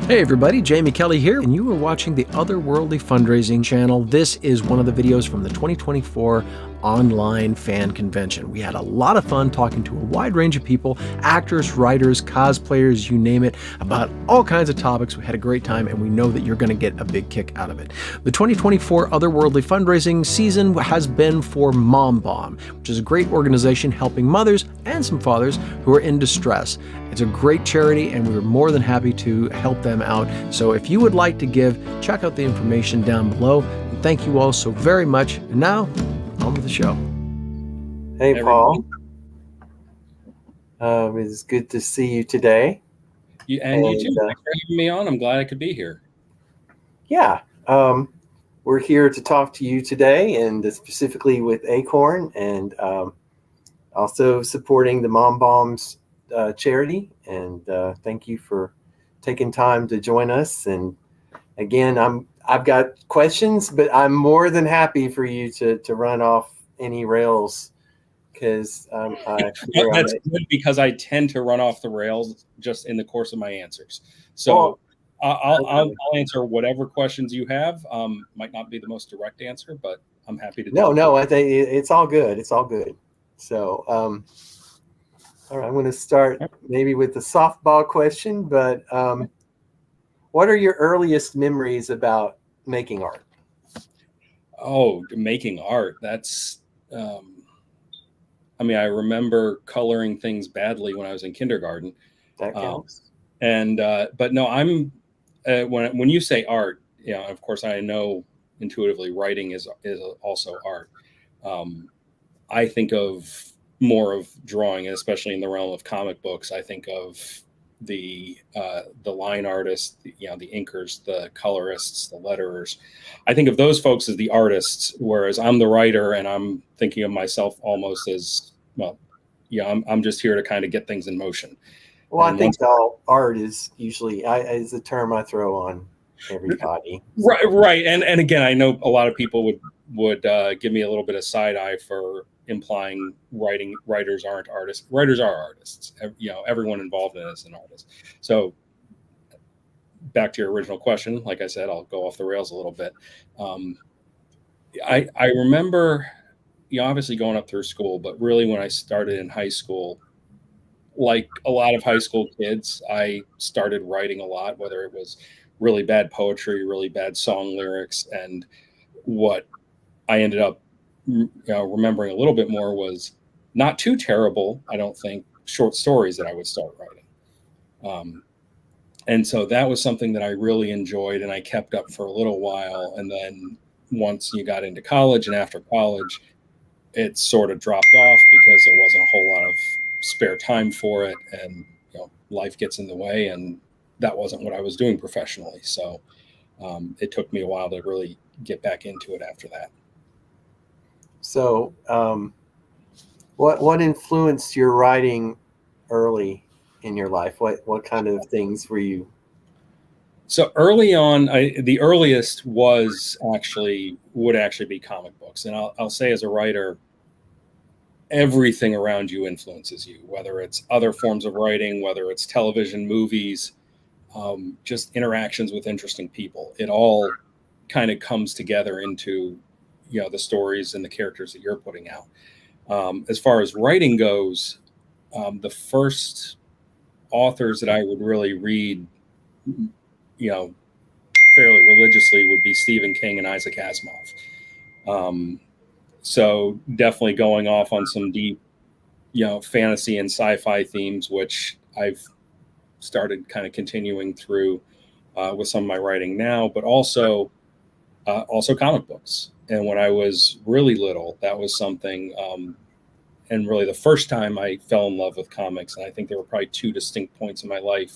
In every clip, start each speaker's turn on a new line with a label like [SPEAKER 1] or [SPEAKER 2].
[SPEAKER 1] Hey everybody, Jamie Kelly here, and you are watching the Otherworldly Fundraising channel. This is one of the videos from the 2024 online fan convention. We had a lot of fun talking to a wide range of people, actors, writers, cosplayers, you name it, about all kinds of topics. We had a great time, and we know that you're going to get a big kick out of it. The 2024 Otherworldly Fundraising season has been for MomBomb, which is a great organization helping mothers and some fathers who are in distress. It's a great charity, and we were more than happy to help them out. So if you would like to give, check out the information down below. And thank you all so very much. And now, on with the show.
[SPEAKER 2] Hey, Paul. It's good to see you today.
[SPEAKER 3] You too. Thanks for having me on. I'm glad I could be here.
[SPEAKER 2] Yeah. We're here to talk to you today, and specifically with Acon, and also supporting the MomBomb's charity. And thank you for taking time to join us. And again, I've got questions, but I'm more than happy for you to run off any rails, because
[SPEAKER 3] that's good, because I tend to run off the rails just in the course of my answers. So I'll answer whatever questions you have. Might not be the most direct answer, but I'm happy to.
[SPEAKER 2] No, I think it's all good. It's all good. So, all right, I'm going to start maybe with the softball question, but what are your earliest memories about making art?
[SPEAKER 3] Oh, making art. That's, I mean, I remember coloring things badly when I was in kindergarten.
[SPEAKER 2] That counts.
[SPEAKER 3] But no, I'm, when you say art, of course I know intuitively writing is also art. I think of more of drawing, especially in the realm of comic books. I think of the line artists, the inkers, the colorists, the letterers. I think of those folks as the artists, whereas I'm the writer, and I'm thinking of myself almost as, well, I'm just here to kind of get things in motion.
[SPEAKER 2] Well, I think all art is usually is a term I throw on everybody.
[SPEAKER 3] Right. And again, I know a lot of people would give me a little bit of side eye for implying writers aren't artists. Writers are artists. Everyone involved in it is an artist. So back to your original question, like I said, I'll go off the rails a little bit. I remember, obviously going up through school, but really when I started in high school, like a lot of high school kids, I started writing a lot, whether it was really bad poetry, really bad song lyrics. And what I ended up remembering a little bit more was not too terrible, I don't think, short stories that I would start writing. And so that was something that I really enjoyed, and I kept up for a little while. And then once you got into college and after college, it sort of dropped off because there wasn't a whole lot of spare time for it. And, life gets in the way, and that wasn't what I was doing professionally. So it took me a while to really get back into it after that.
[SPEAKER 2] So what influenced your writing early in your life? What kind of things were you?
[SPEAKER 3] So early on, the earliest would actually be comic books. And I'll say, as a writer, everything around you influences you, whether it's other forms of writing, whether it's television, movies, just interactions with interesting people. It all kind of comes together into the stories and the characters that you're putting out. As far as writing goes, the first authors that I would really read, fairly religiously, would be Stephen King and Isaac Asimov. So definitely going off on some deep, fantasy and sci-fi themes, which I've started kind of continuing through with some of my writing now, but also comic books. And when I was really little, that was something, and really the first time I fell in love with comics, and I think there were probably two distinct points in my life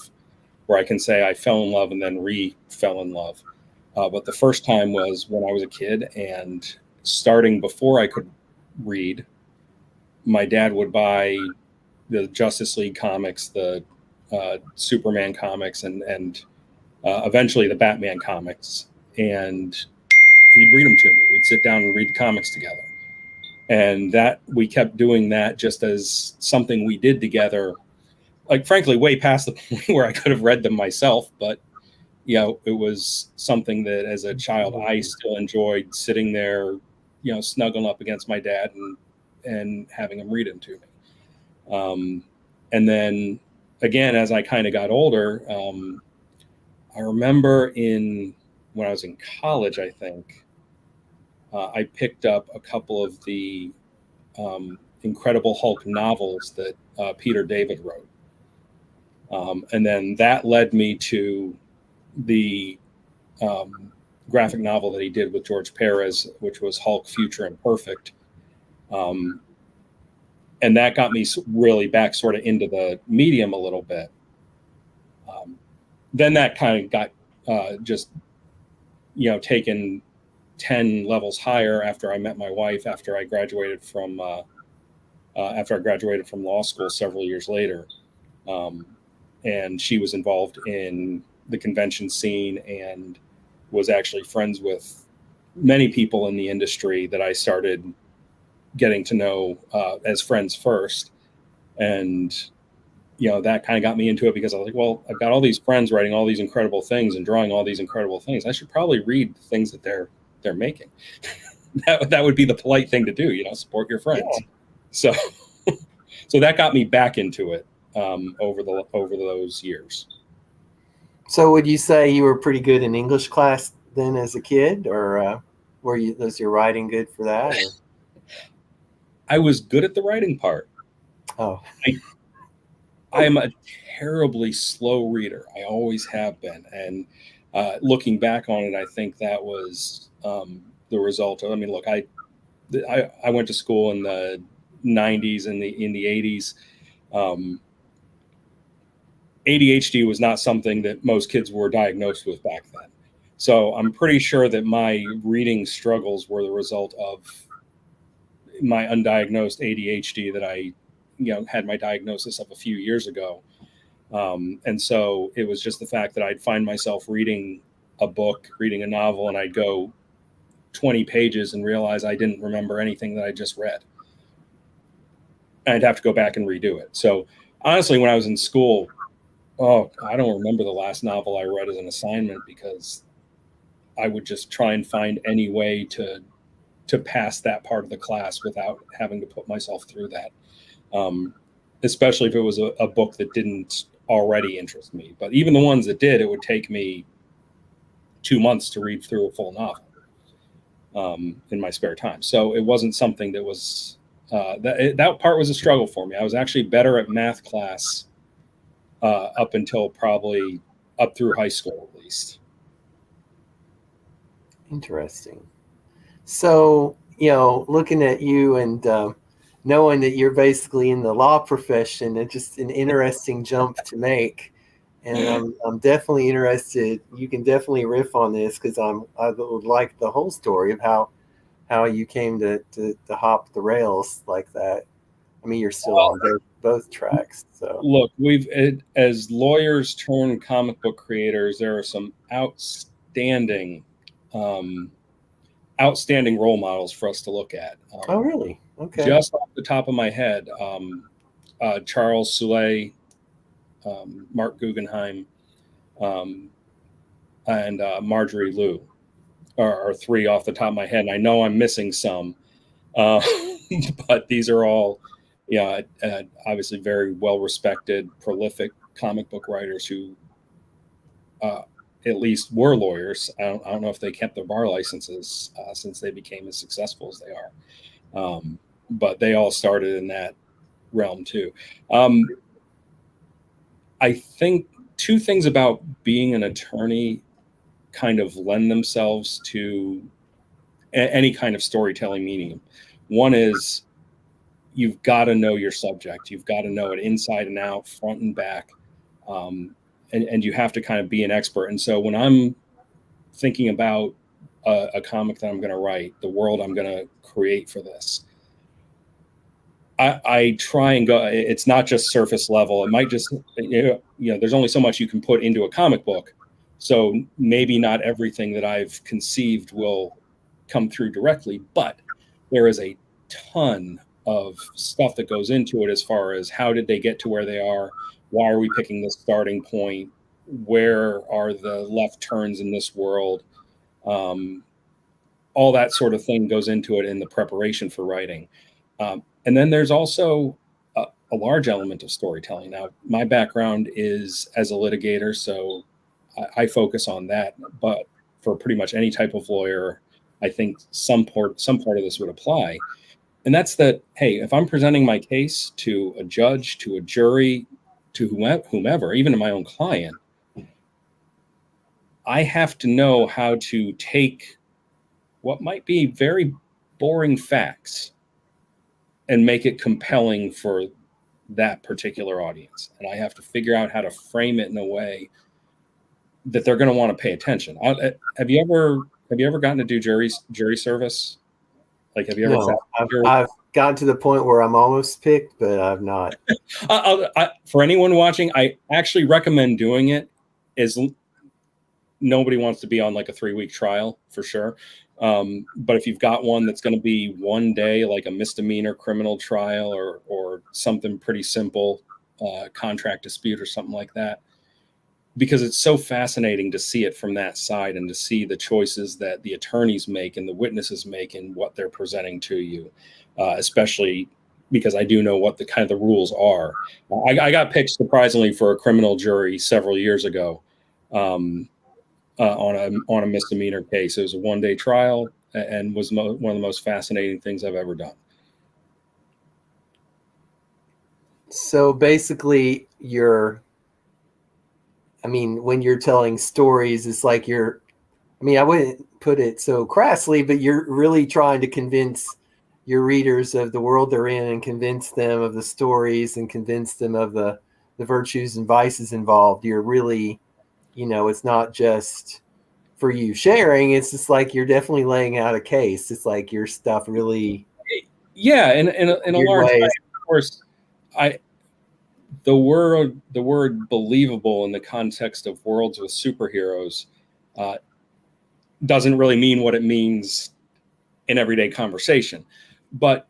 [SPEAKER 3] where I can say I fell in love and then fell in love. But the first time was when I was a kid, and starting before I could read, my dad would buy the Justice League comics, the Superman comics, and eventually the Batman comics. And he'd read them to me. We'd sit down and read the comics together. And that we kept doing that just as something we did together, like, frankly, way past the point where I could have read them myself. But it was something that as a child I still enjoyed sitting there, snuggling up against my dad and having him read it to me. And then again, as I kind of got older, I remember when I was in college, I think, I picked up a couple of the Incredible Hulk novels that Peter David wrote. And then that led me to the graphic novel that he did with George Perez, which was Hulk Future Imperfect. And that got me really back sort of into the medium a little bit. Then that kind of got just, taken 10 levels higher after I met my wife, after I graduated from law school several years later. And she was involved in the convention scene and was actually friends with many people in the industry that I started getting to know as friends first. And, that kind of got me into it because I was like, well, I've got all these friends writing all these incredible things and drawing all these incredible things. I should probably read the things that they're making. that would be the polite thing to do, support your friends. Yeah. So that got me back into it over those years.
[SPEAKER 2] So would you say you were pretty good in English class then as a kid, or was your writing good for that? Or?
[SPEAKER 3] I was good at the writing part.
[SPEAKER 2] Oh.
[SPEAKER 3] I am a terribly slow reader. I always have been. And looking back on it, I think that was the result of, look, I went to school in the 90s and in the 80s. ADHD was not something that most kids were diagnosed with back then. So I'm pretty sure that my reading struggles were the result of my undiagnosed ADHD that I had my diagnosis of a few years ago. And so it was just the fact that I'd find myself reading a book, reading a novel, and I'd go 20 pages and realize I didn't remember anything that I just read. And I'd have to go back and redo it. So honestly, when I was in school, I don't remember the last novel I read as an assignment because I would just try and find any way to pass that part of the class without having to put myself through that. Especially if it was a book that didn't already interest me. But even the ones that did, it would take me 2 months to read through a full novel in my spare time. So it wasn't something that was, that part was a struggle for me. I was actually better at math class up until probably up through high school, at least.
[SPEAKER 2] Interesting. So, looking at you and knowing that you're basically in the law profession, it's just an interesting jump to make. And I'm definitely interested. You can definitely riff on this because I would like the whole story of how you came to hop the rails like that. You're still on both tracks. So
[SPEAKER 3] look, as lawyers turned comic book creators, there are some outstanding role models for us to look at.
[SPEAKER 2] Oh, really? Okay.
[SPEAKER 3] Just off the top of my head, Charles Soule, Mark Guggenheim, and Marjorie Liu are three off the top of my head. And I know I'm missing some, but these are all, obviously very well-respected, prolific comic book writers who at least were lawyers. I don't know if they kept their bar licenses since they became as successful as they are. But they all started in that realm too. I think two things about being an attorney kind of lend themselves to any kind of storytelling medium. One is you've got to know your subject. You've got to know it inside and out, front and back. And you have to kind of be an expert. And so when I'm thinking about a comic that I'm going to write, the world I'm going to create for this, I try and go, it's not just surface level. It might just, there's only so much you can put into a comic book. So maybe not everything that I've conceived will come through directly, but there is a ton of stuff that goes into it as far as how did they get to where they are? Why are we picking this starting point? where are the left turns in this world? All that sort of thing goes into it in the preparation for writing. And then there's also a large element of storytelling. Now, my background is as a litigator, so I focus on that. But for pretty much any type of lawyer, I think some part of this would apply. And that's that, hey, if I'm presenting my case to a judge, to a jury, to whomever, even to my own client, I have to know how to take what might be very boring facts and make it compelling for that particular audience. And I have to figure out how to frame it in a way that they're going to want to pay attention. Have you ever gotten to do jury service? Like, have you ever?
[SPEAKER 2] No, I've gotten to the point where I'm almost picked, but I've not.
[SPEAKER 3] For anyone watching, I actually recommend doing it. Nobody wants to be on like a 3-week trial for sure. But if you've got one that's going to be one day, like a misdemeanor criminal trial or something pretty simple, contract dispute or something like that, because it's so fascinating to see it from that side and to see the choices that the attorneys make and the witnesses make and what they're presenting to you, especially because I do know what the kind of the rules are. I got picked surprisingly for a criminal jury several years ago on a misdemeanor case. It was a 1-day trial and was one of the most fascinating things I've ever done.
[SPEAKER 2] So basically, when you're telling stories, it's like I wouldn't put it so crassly, but you're really trying to convince your readers of the world they're in and convince them of the stories and convince them of the virtues and vices involved. You're really, it's not just for you sharing. It's just like you're definitely laying out a case. It's like your stuff really.
[SPEAKER 3] Yeah, in a large way, of course, the word believable in the context of worlds with superheroes doesn't really mean what it means in everyday conversation. But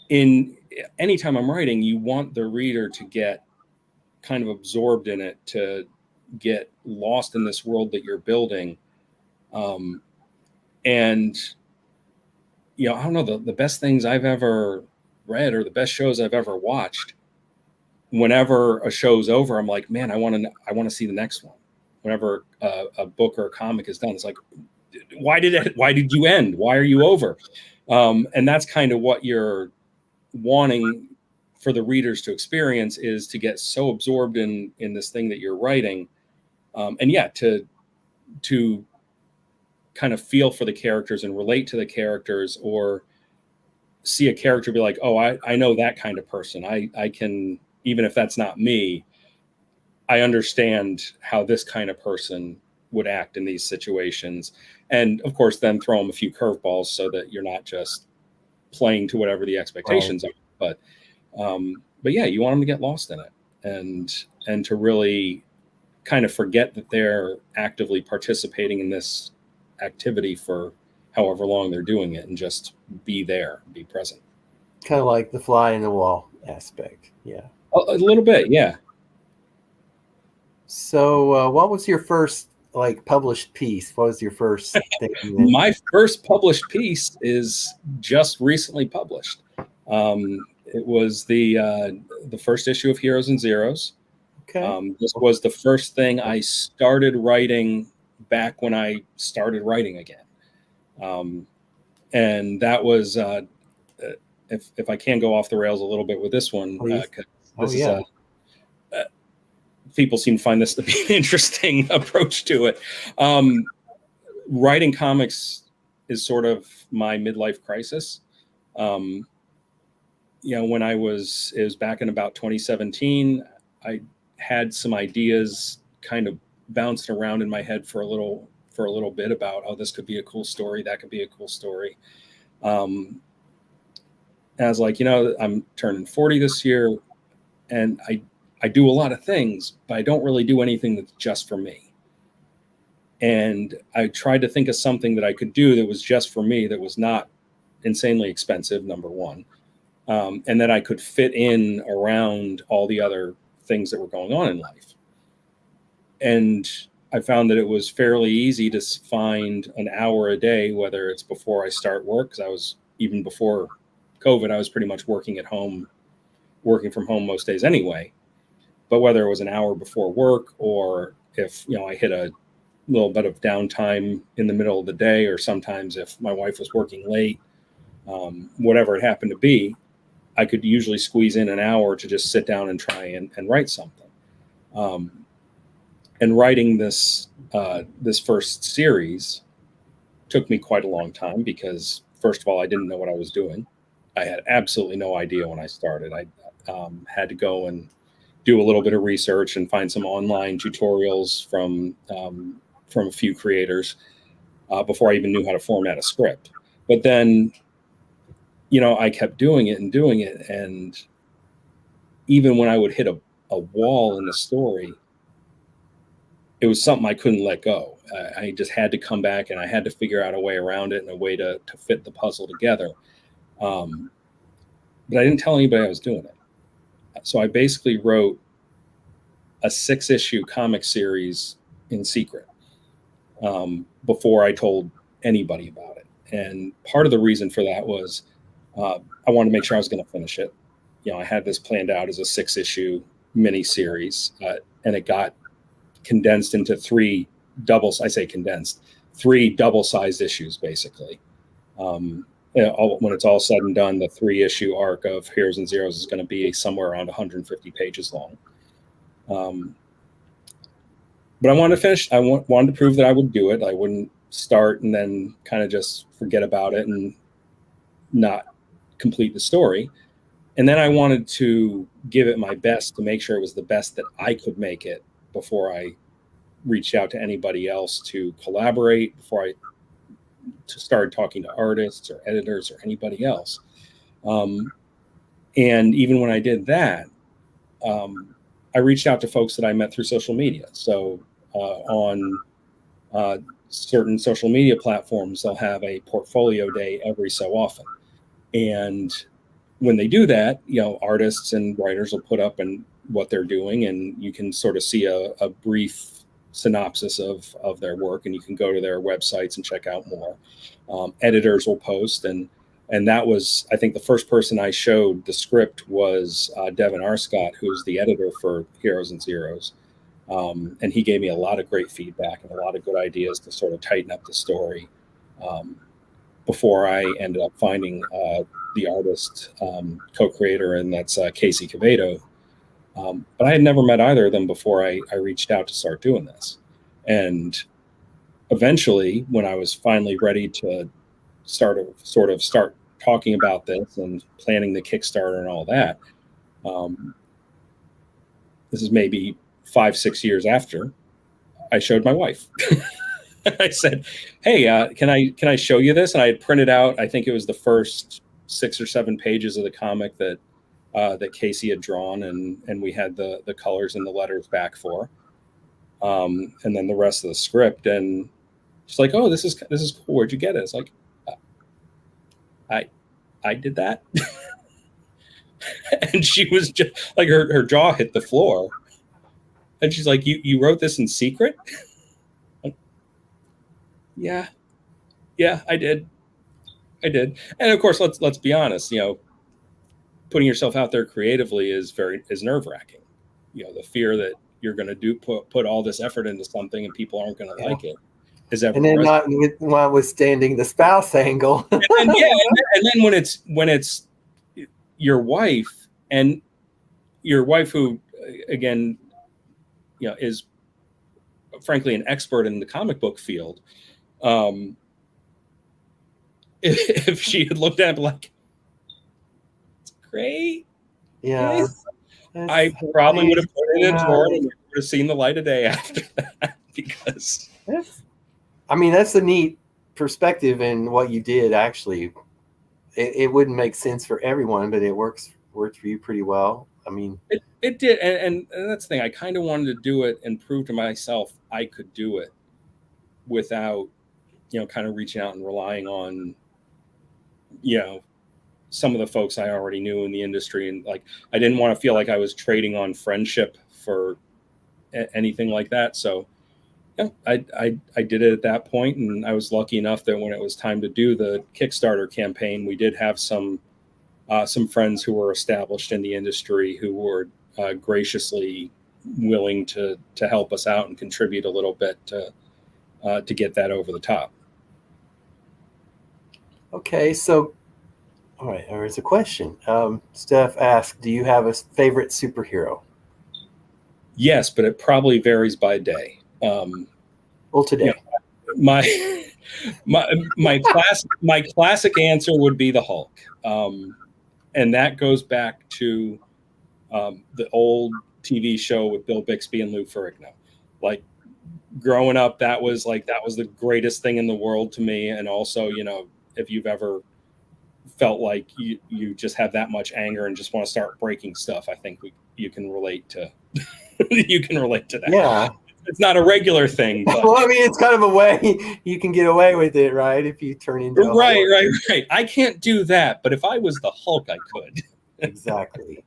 [SPEAKER 3] anytime I'm writing, you want the reader to get kind of absorbed in it, to get lost in this world that you're building. And, I don't know, the best things I've ever read or the best shows I've ever watched, whenever a show's over, I'm like, man, I want to see the next one. Whenever a book or a comic is done, it's like, why did you end? Why are you over? And that's kind of what you're wanting for the readers to experience, is to get so absorbed in this thing that you're writing. To kind of feel for the characters and relate to the characters, or see a character be like, oh, I know that kind of person. I can, even if that's not me, I understand how this kind of person would act in these situations. And of course, then throw them a few curveballs so that you're not just playing to whatever the expectations are. But yeah, you want them to get lost in it and to really kind of forget that they're actively participating in this activity for however long they're doing it, and just be there, be present.
[SPEAKER 2] Kind of like the fly in the wall aspect. Yeah.
[SPEAKER 3] A little bit. Yeah.
[SPEAKER 2] So what was your first published piece? What was your first thing?
[SPEAKER 3] My first published piece is just recently published. It was the first issue of Heroes and Zeros.
[SPEAKER 2] Okay.
[SPEAKER 3] This was the first thing I started writing back when I started writing again. And that was, if I can go off the rails a little bit with this one, people seem to find this to be an interesting approach to it. Writing comics is sort of my midlife crisis. When it was back in about 2017, I had some ideas kind of bouncing around in my head for a little bit about, oh, this could be a cool story, that could be a cool story. And I was like, I'm turning 40 this year, and I do a lot of things, but I don't really do anything that's just for me. And I tried to think of something that I could do that was just for me, that was not insanely expensive, number one, and that I could fit in around all the other things that were going on in life. And I found that it was fairly easy to find an hour a day, whether it's before I start work, because even before COVID, I was pretty much working from home most days anyway. But whether it was an hour before work, or if, I hit a little bit of downtime in the middle of the day, or sometimes if my wife was working late, whatever it happened to be, I could usually squeeze in an hour to just sit down and try and write something. And writing this first series took me quite a long time, because first of all, I didn't know what I was doing. I had absolutely no idea when I started. I had to go and do a little bit of research and find some online tutorials from a few creators before I even knew how to format a script. But then, I kept doing it, and even when I would hit a wall in the story, it was something I couldn't let go. I just had to come back, and I had to figure out a way around it and a way to fit the puzzle together. But I didn't tell anybody I was doing it. So I basically wrote a 6-issue comic series in secret before I told anybody about it. And part of the reason for that was I wanted to make sure I was going to finish it. I had this planned out as a 6-issue mini series, and it got condensed into 3 double-sized issues, basically. When it's all said and done, the 3-issue arc of Heroes and Zeros is going to be somewhere around 150 pages long. But I wanted to finish. I wanted to prove that I would do it. I wouldn't start and then kind of just forget about it and not complete the story. And then I wanted to give it my best to make sure it was the best that I could make it before I reached out to anybody else to collaborate, before I started talking to artists or editors or anybody else. And even when I did that, I reached out to folks that I met through social media. So on certain social media platforms, they'll have a portfolio day every so often. And when they do that, artists and writers will put up what they're doing, and you can sort of see a brief synopsis of their work, and you can go to their websites and check out more. Editors will post, and that was, I think, the first person I showed the script was Devin R. Scott, who's the editor for Heroes and Zeros. And he gave me a lot of great feedback and a lot of good ideas to sort of tighten up the story before I ended up finding the artist co-creator, and that's Casey Quevedo. But I had never met either of them before I reached out to start doing this. And eventually, when I was finally ready to start talking about this and planning the Kickstarter and all that, this is maybe 5-6 years after, I showed my wife. I said, "Hey, can I show you this?" And I had printed out, I think it was the first 6 or 7 pages of the comic that Casey had drawn, and we had the colors and the letters back for, and then the rest of the script. And she's like, "Oh, this is cool. Where'd you get it?" It's like, I did that. And she was just like, her jaw hit the floor, and she's like, "You wrote this in secret?" Yeah, I did. And of course, let's be honest. Putting yourself out there creatively is nerve-wracking. The fear that you're going to put all this effort into something and people aren't going to like it is ever.
[SPEAKER 2] And then notwithstanding the spouse angle.
[SPEAKER 3] and then when it's your wife, and your wife, who again, is frankly an expert in the comic book field. If she had looked at it like, "It's great,"
[SPEAKER 2] Yeah,
[SPEAKER 3] I probably would have put it in a drawer and would have seen the light of day after that. Because
[SPEAKER 2] that's a neat perspective in what you did. Actually, it wouldn't make sense for everyone, but it worked for you pretty well.
[SPEAKER 3] It did, and that's the thing. I kind of wanted to do it and prove to myself I could do it without, kind of reaching out and relying on, some of the folks I already knew in the industry. And like, I didn't want to feel like I was trading on friendship for anything like that. So yeah, I did it at that point, and I was lucky enough that when it was time to do the Kickstarter campaign, we did have some friends who were established in the industry who were graciously willing to help us out and contribute a little bit to get that over the top.
[SPEAKER 2] Okay, so all right, there's a question. Steph asked, do you have a favorite superhero?
[SPEAKER 3] Yes, but it probably varies by day.
[SPEAKER 2] Well, today.
[SPEAKER 3] My classic answer would be the Hulk, and that goes back to the old TV show with Bill Bixby and Lou Ferrigno. Like growing up, that was the greatest thing in the world to me. And also, if you've ever felt like you just have that much anger and just want to start breaking stuff, I think you can relate to you can relate to that.
[SPEAKER 2] Yeah.
[SPEAKER 3] It's not a regular thing. But
[SPEAKER 2] well, I mean, it's kind of a way you can get away with it, right? If you turn into
[SPEAKER 3] right. I can't do that, but if I was the Hulk, I could.
[SPEAKER 2] Exactly.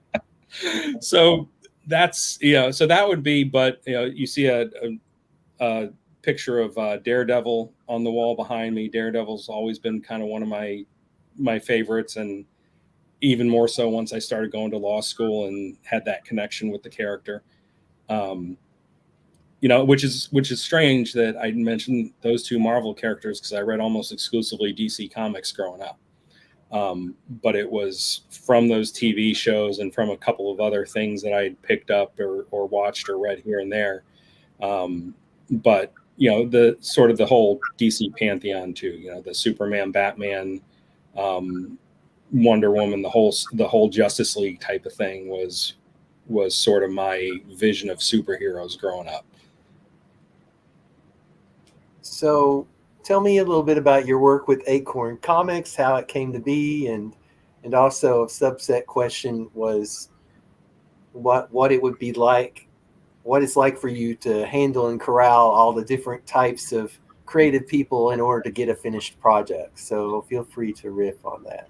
[SPEAKER 3] So that's so that would be. But you see a picture of Daredevil on the wall behind me. Daredevil's always been kind of one of my favorites, and even more so once I started going to law school and had that connection with the character. Which is strange that I mentioned those two Marvel characters because I read almost exclusively DC Comics growing up. But it was from those TV shows and from a couple of other things that I had picked up or watched or read here and there. But the sort of the whole DC pantheon too. The Superman, Batman, Wonder Woman, the whole Justice League type of thing was sort of my vision of superheroes growing up.
[SPEAKER 2] So tell me a little bit about your work with Acon Comics, how it came to be, and also a subset question was what it would be like, what it's like for you to handle and corral all the different types of creative people in order to get a finished project. So feel free to riff on that.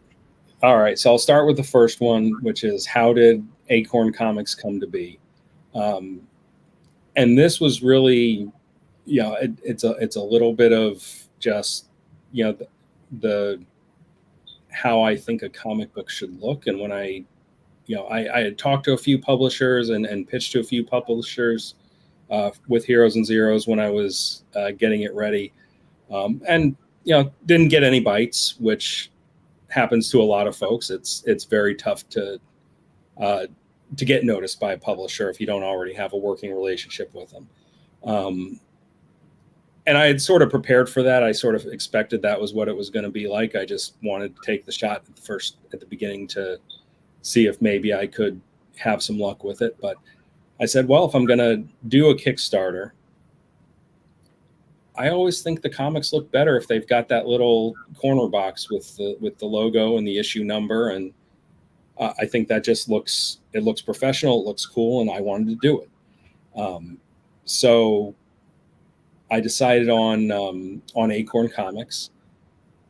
[SPEAKER 3] All right, so I'll start with the first one, which is how did Acon Comics come to be? And this was really, it's a little bit of just, the how I think a comic book should look. And when I had talked to a few publishers and pitched to a few publishers with Heroes and Zeros when I was getting it ready, and didn't get any bites, which happens to a lot of folks. It's very tough to get noticed by a publisher if you don't already have a working relationship with them. And I had sort of prepared for that. I sort of expected that was what it was going to be like. I just wanted to take the shot at the beginning to see if maybe I could have some luck with it. But I said, well, if I'm going to do a Kickstarter, I always think the comics look better if they've got that little corner box with the logo and the issue number. And I think that just looks professional. It looks cool. And I wanted to do it. So I decided on Acon Comics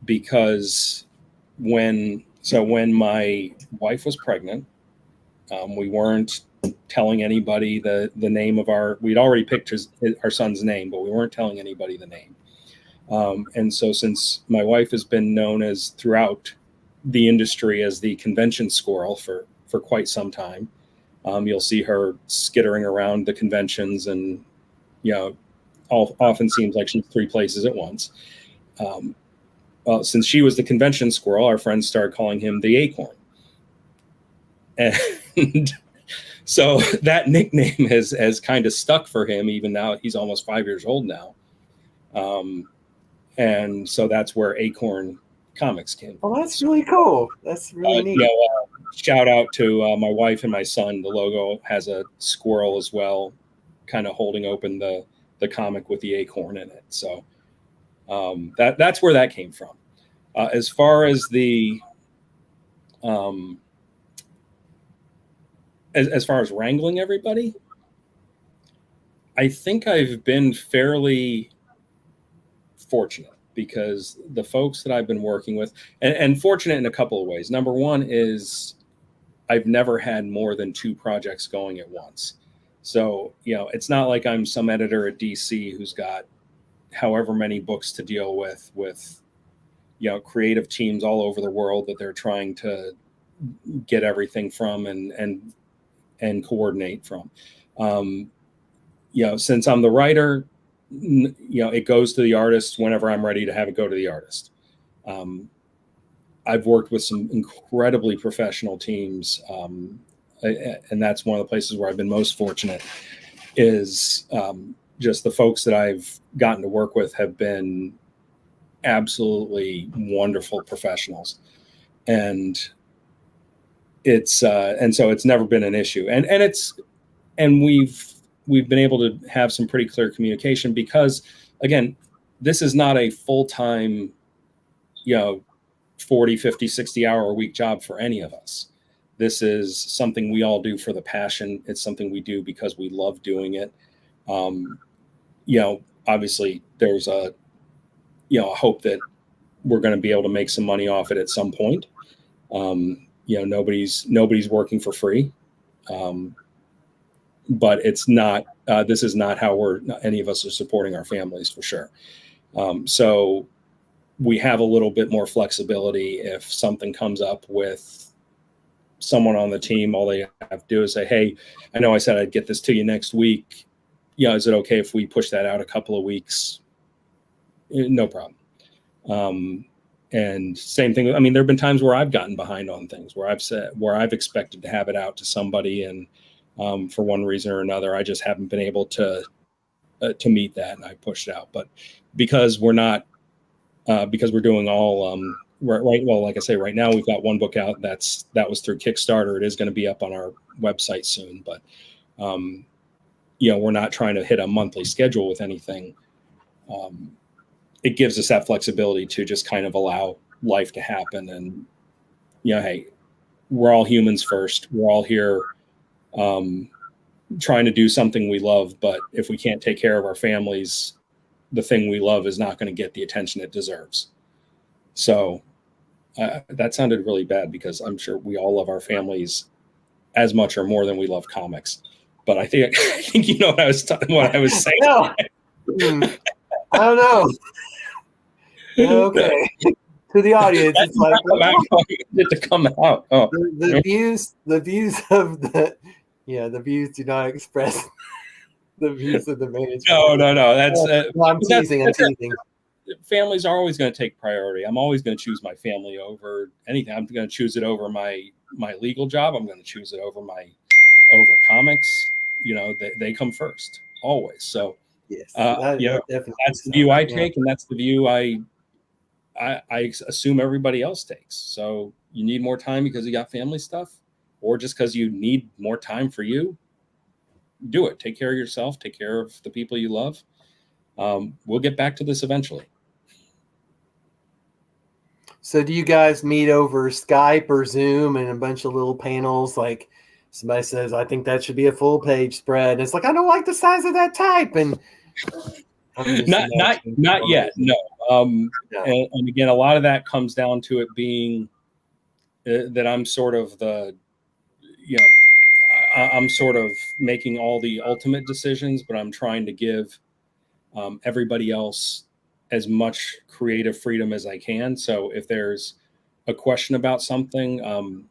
[SPEAKER 3] because when my wife was pregnant, we weren't telling anybody the name of we'd already picked our son's name, but we weren't telling anybody the name. And so since my wife has been known as throughout the industry as the convention squirrel for quite some time, you'll see her skittering around the conventions and, often seems like she's three places at once. Well, since she was the convention squirrel, our friends started calling him the Acorn. And so that nickname has kind of stuck for him, even now he's almost 5 years old now. And so that's where Acon Comics came from.
[SPEAKER 2] Oh, that's really cool. That's really neat.
[SPEAKER 3] Shout out to my wife and my son. The logo has a squirrel as well, kind of holding open the comic with the acorn in it. So that's where that came from. As far as as far as wrangling everybody, I think I've been fairly fortunate because the folks that I've been working with, and fortunate in a couple of ways. Number one is I've never had more than two projects going at once. So, it's not like I'm some editor at DC who's got however many books to deal with, creative teams all over the world that they're trying to get everything from and coordinate from. Since I'm the writer, it goes to the artist whenever I'm ready to have it go to the artist. I've worked with some incredibly professional teams, and that's one of the places where I've been most fortunate is just the folks that I've gotten to work with have been absolutely wonderful professionals. And so it's never been an issue. And we've been able to have some pretty clear communication because, again, this is not a full-time, 40, 50, 60 hour a week job for any of us. This is something we all do for the passion. It's something we do because we love doing it. Obviously there's a hope that we're going to be able to make some money off it at some point. Nobody's working for free. But it's not, this is not how any of us are supporting our families for sure. So we have a little bit more flexibility. If something comes up with someone on the team, all they have to do is say, hey, I know I said I'd get this to you next week. Is it okay if we push that out a couple of weeks? No problem. And same thing. I mean, there've been times where I've gotten behind on things where I've expected to have it out to somebody, and for one reason or another, I just haven't been able to meet that, and I pushed it out. But because we're not, because we're doing all right. Well, like I say, right now we've got one book out that was through Kickstarter. It is going to be up on our website soon, but we're not trying to hit a monthly schedule with anything. It gives us that flexibility to just kind of allow life to happen. And, hey, we're all humans first. We're all here trying to do something we love. But if we can't take care of our families, the thing we love is not going to get the attention it deserves. So that sounded really bad because I'm sure we all love our families as much or more than we love comics. But I think you know what I was saying.
[SPEAKER 2] No. I don't know. Okay. To the audience, it's like
[SPEAKER 3] to come out. Oh.
[SPEAKER 2] The views of the views do not express the views of the management.
[SPEAKER 3] No. That's
[SPEAKER 2] I'm teasing.
[SPEAKER 3] Families are always going to take priority. I'm always going to choose my family over anything. I'm going to choose it over my legal job. I'm going to choose it over comics. They come first always. So
[SPEAKER 2] yes,
[SPEAKER 3] that's the view I take, and that's the view I assume everybody else takes. So you need more time because you got family stuff, or just because you need more time for you. Do it. Take care of yourself. Take care of the people you love. We'll get back to this eventually.
[SPEAKER 2] So do you guys meet over Skype or Zoom and a bunch of little panels? Like somebody says, I think that should be a full page spread. And it's like, I don't like the size of that type. And
[SPEAKER 3] not yet. No. And again, a lot of that comes down to it being that I'm sort of I'm sort of making all the ultimate decisions, but I'm trying to give everybody else as much creative freedom as I can. So if there's a question about something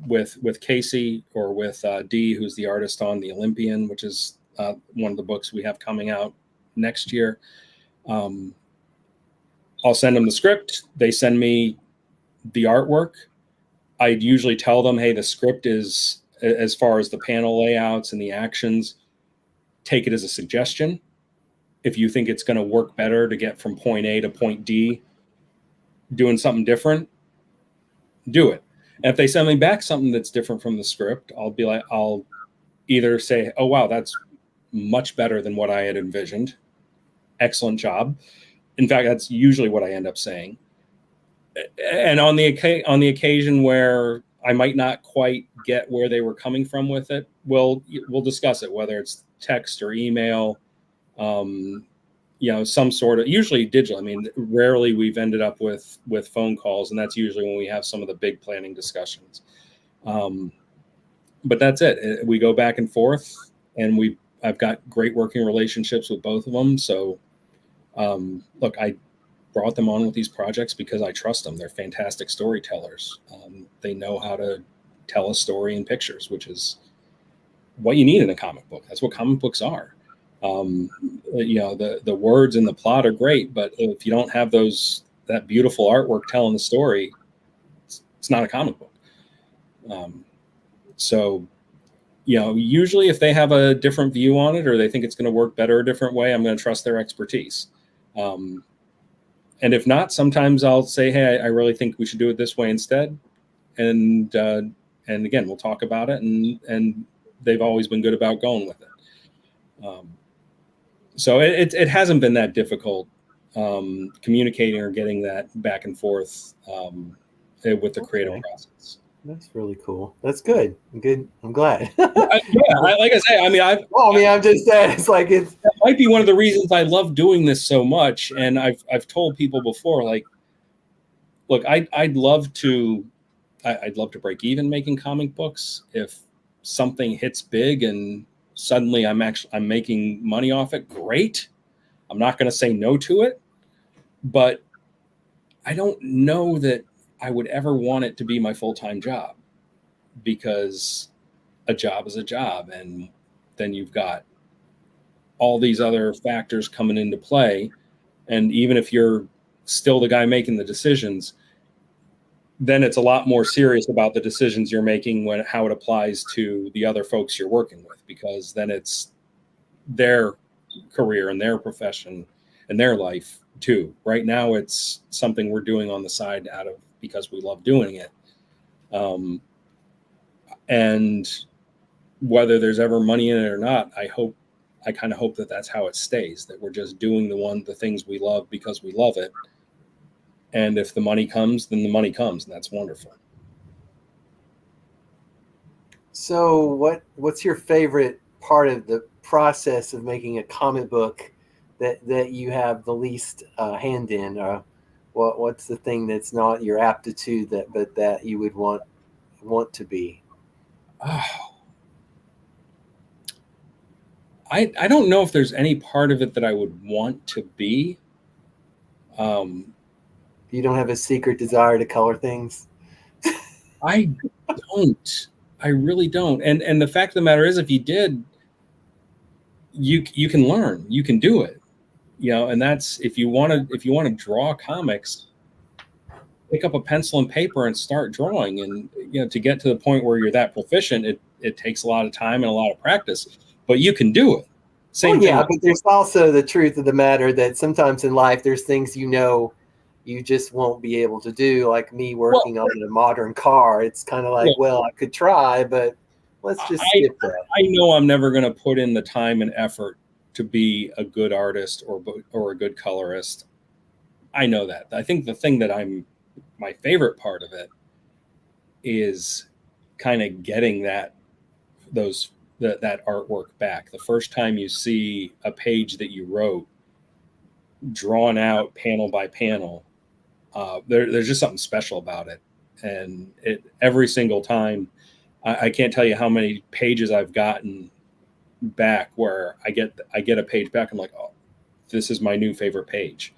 [SPEAKER 3] with Casey or with Dee, who's the artist on The Olympian, which is one of the books we have coming out next year, I'll send them the script. They send me the artwork. I'd usually tell them, hey, the script is, as far as the panel layouts and the actions, take it as a suggestion. If you think it's going to work better to get from point A to point D, doing something different, do it. And if they send me back something that's different from the script, I'll either say, oh, wow, that's much better than what I had envisioned. Excellent job. In fact, that's usually what I end up saying. And on the occasion where I might not quite get where they were coming from with it, we'll discuss it, whether it's text or email, some sort of, usually digital. I mean, rarely we've ended up with phone calls, and that's usually when we have some of the big planning discussions. But that's it. We go back and forth. and I've got great working relationships with both of them. So, look, I brought them on with these projects because I trust them. They're fantastic storytellers. They know how to tell a story in pictures, which is what you need in a comic book. That's what comic books are. The words and the plot are great, but if you don't have that beautiful artwork telling the story, it's not a comic book. So, usually if they have a different view on it or they think it's going to work better a different way, I'm going to trust their expertise. And if not, sometimes I'll say, hey, I really think we should do it this way instead. And again, we'll talk about it, and they've always been good about going with it. So it hasn't been that difficult communicating or getting that back and forth with the creative process.
[SPEAKER 2] That's really cool. That's good. I'm glad.
[SPEAKER 3] Like I say,
[SPEAKER 2] I'm just saying, it's like
[SPEAKER 3] that might be one of the reasons I love doing this so much. And I've told people before, like, look, I'd love to break even making comic books. If something hits big and suddenly I'm making money off it, great. I'm not going to say no to it, but I don't know that I would ever want it to be my full-time job, because a job is a job. And then you've got all these other factors coming into play. And even if you're still the guy making the decisions, then it's a lot more serious about the decisions you're making how it applies to the other folks you're working with, because then it's their career and their profession and their life too. Right now, it's something we're doing on the side because we love doing it. And whether there's ever money in it or not, I kind of hope that that's how it stays, that we're just doing the things we love because we love it. And if the money comes, then the money comes, and that's wonderful.
[SPEAKER 2] So what's your favorite part of the process of making a comic book that you have the least hand in? What's the thing that's not your aptitude but that you would want to be?
[SPEAKER 3] I don't know if there's any part of it that I would want to be.
[SPEAKER 2] You don't have a secret desire to color things?
[SPEAKER 3] I don't. I really don't. And the fact of the matter is, if you did, you can learn. You can do it. And that's if you want to draw comics, pick up a pencil and paper and start drawing. And to get to the point where you're that proficient, it takes a lot of time and a lot of practice, but you can do it. Same thing.
[SPEAKER 2] But there's also the truth of the matter that sometimes in life there's things you just won't be able to do. Like me working on a modern car, it's kind of like, I could try, but let's just skip that.
[SPEAKER 3] I know I'm never going to put in the time and effort to be a good artist or a good colorist. I know that. I think the thing that my favorite part of it is kind of getting that artwork back. The first time you see a page that you wrote drawn out panel by panel, there's just something special about it. And every single time, I can't tell you how many pages I've gotten back where I get a page back. I'm like, oh, this is my new favorite page.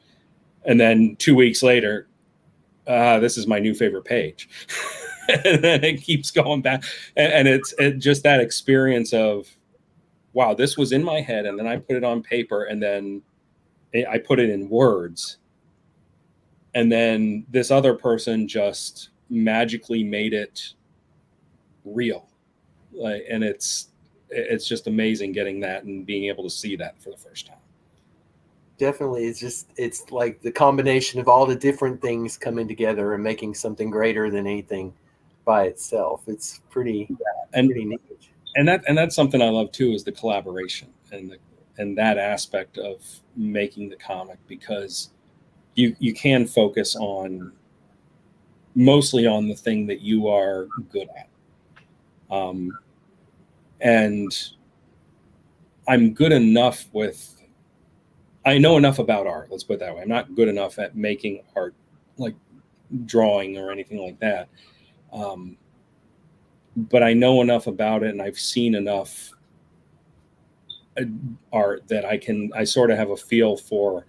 [SPEAKER 3] And then 2 weeks later, this is my new favorite page. And then it keeps going back. And it's just that experience of, wow, this was in my head. And then I put it on paper, and then I put it in words. And then this other person just magically made it real. And it's just amazing getting that and being able to see that for the first time.
[SPEAKER 2] Definitely. It's like the combination of all the different things coming together and making something greater than anything by itself. It's pretty neat.
[SPEAKER 3] And that's something I love too, is the collaboration and that aspect of making the comic, because you can focus mostly on the thing that you are good at. And I'm good enough I know enough about art. Let's put it that way. I'm not good enough at making art, like drawing or anything like that. But I know enough about it, and I've seen enough art that I sort of have a feel for,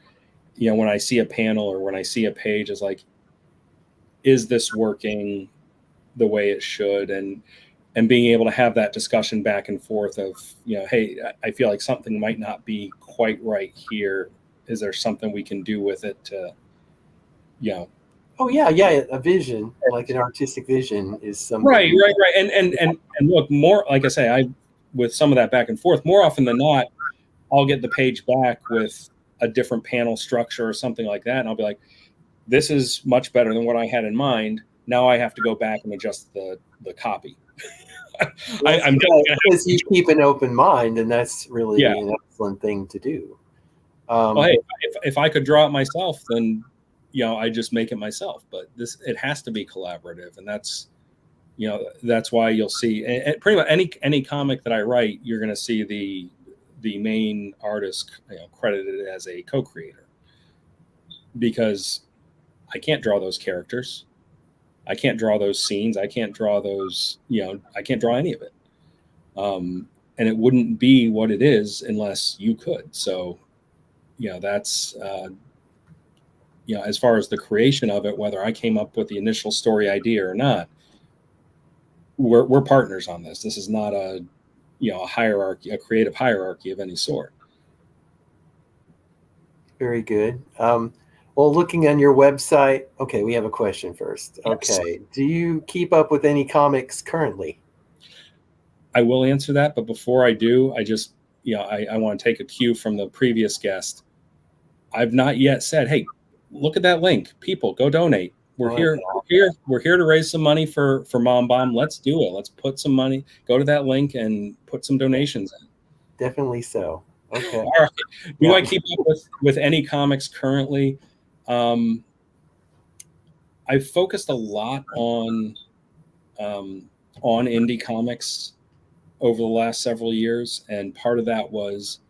[SPEAKER 3] when I see a panel or when I see a page, is like, is this working the way it should? And being able to have that discussion back and forth of, hey, I feel like something might not be quite right here. Is there something we can do with it to,
[SPEAKER 2] Oh yeah, a vision, like an artistic vision, is something.
[SPEAKER 3] Right. And look, more, like I say, with some of that back and forth, more often than not, I'll get the page back with a different panel structure or something like that, and I'll be like, this is much better than what I had in mind. Now I have to go back and adjust the copy. I'm
[SPEAKER 2] because you keep an open mind, and that's really an excellent thing to do.
[SPEAKER 3] Well, hey, if I could draw it myself, then I just make it myself. But it has to be collaborative, and that's that's why you'll see, and pretty much any comic that I write, you're going to see the main artist credited as a co-creator, because I can't draw those characters. I can't draw those scenes. I can't draw those, I can't draw any of it. And it wouldn't be what it is unless you could. So, that's, as far as the creation of it, whether I came up with the initial story idea or not, we're partners on this. This is not a hierarchy, a creative hierarchy of any sort.
[SPEAKER 2] Very good. Well, looking on your website, okay, we have a question first.
[SPEAKER 3] Yes.
[SPEAKER 2] Okay. Do you keep up with any comics currently?
[SPEAKER 3] I will answer that, but before I do, I just, I want to take a cue from the previous guest. I've not yet said, hey, look at that link. People, go donate. We're here to raise some money for MomBomb. Let's do it. Let's put some money, go to that link and put some donations in.
[SPEAKER 2] Definitely so. Okay.
[SPEAKER 3] All right. Do I keep up with any comics currently? I've focused a lot on indie comics over the last several years, and part of that was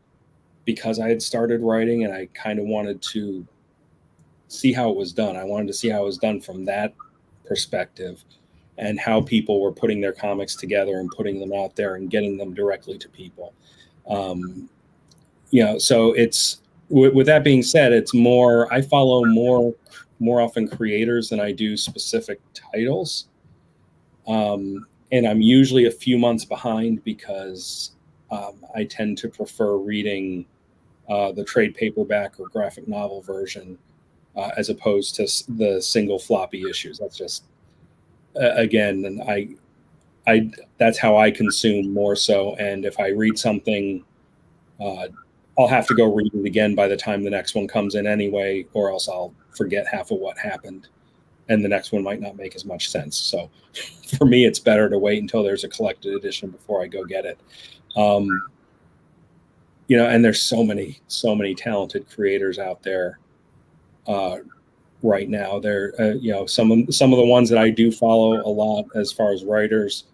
[SPEAKER 3] because I had started writing and I kind of wanted to see how it was done. I wanted to see how it was done from that perspective, and how people were putting their comics together and putting them out there and getting them directly to people. So it's, with that being said, it's more, I follow more often creators than I do specific titles. And I'm usually a few months behind because I tend to prefer reading the trade paperback or graphic novel version as opposed to the single floppy issues. That's just, again, and I that's how I consume more so. And if I read something, I'll have to go read it again by the time the next one comes in anyway, or else I'll forget half of what happened, and the next one might not make as much sense. So for me, it's better to wait until there's a collected edition before I go get it. And there's so many talented creators out there right now. There, some of the ones that I do follow a lot as far as writers.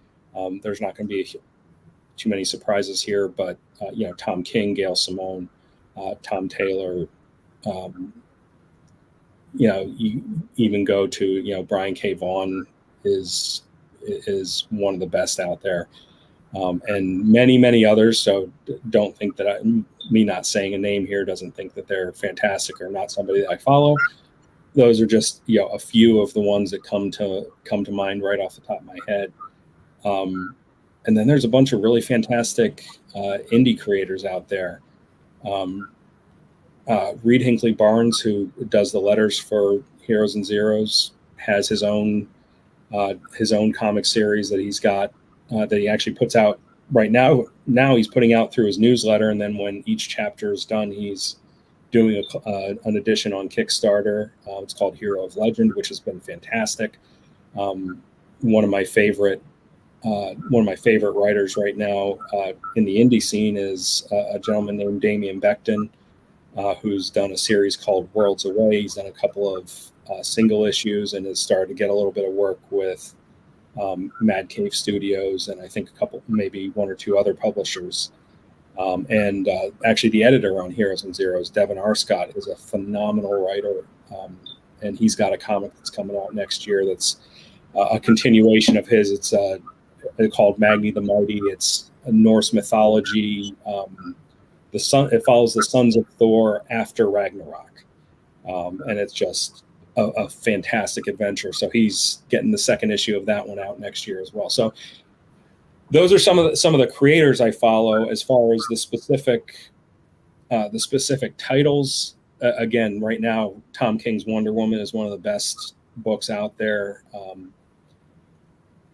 [SPEAKER 3] There's not going to be too many surprises here, but Tom King, Gail Simone, Tom Taylor. You even go to Brian K. Vaughan is one of the best out there, and many others. So don't think that me not saying a name here doesn't think that they're fantastic or not somebody that I follow. Those are just a few of the ones that come to mind right off the top of my head. And then there's a bunch of really fantastic indie creators out there. Reed Hinckley Barnes, who does the letters for Heroes and Zeros, has his own comic series that he's got that he actually puts out right now. Now he's putting out through his newsletter, and then when each chapter is done, he's doing an edition on Kickstarter. It's called Hero of Legend, which has been fantastic. One of my favorite writers right now in the indie scene is a gentleman named Damian Becton, who's done a series called Worlds Away. He's done a couple of single issues and has started to get a little bit of work with Mad Cave Studios and I think maybe one or two other publishers. And actually the editor on Heroes and Zeros, Devin R. Scott, is a phenomenal writer. And he's got a comic that's coming out next year that's a continuation of his. It's called Magni the Mighty. It's a Norse mythology It follows the sons of Thor after Ragnarok, and it's just a fantastic adventure. So he's getting the second issue of that one out next year as well. So those are some of the creators I follow. As far as the specific titles, again, right now, Tom King's Wonder Woman is one of the best books out there,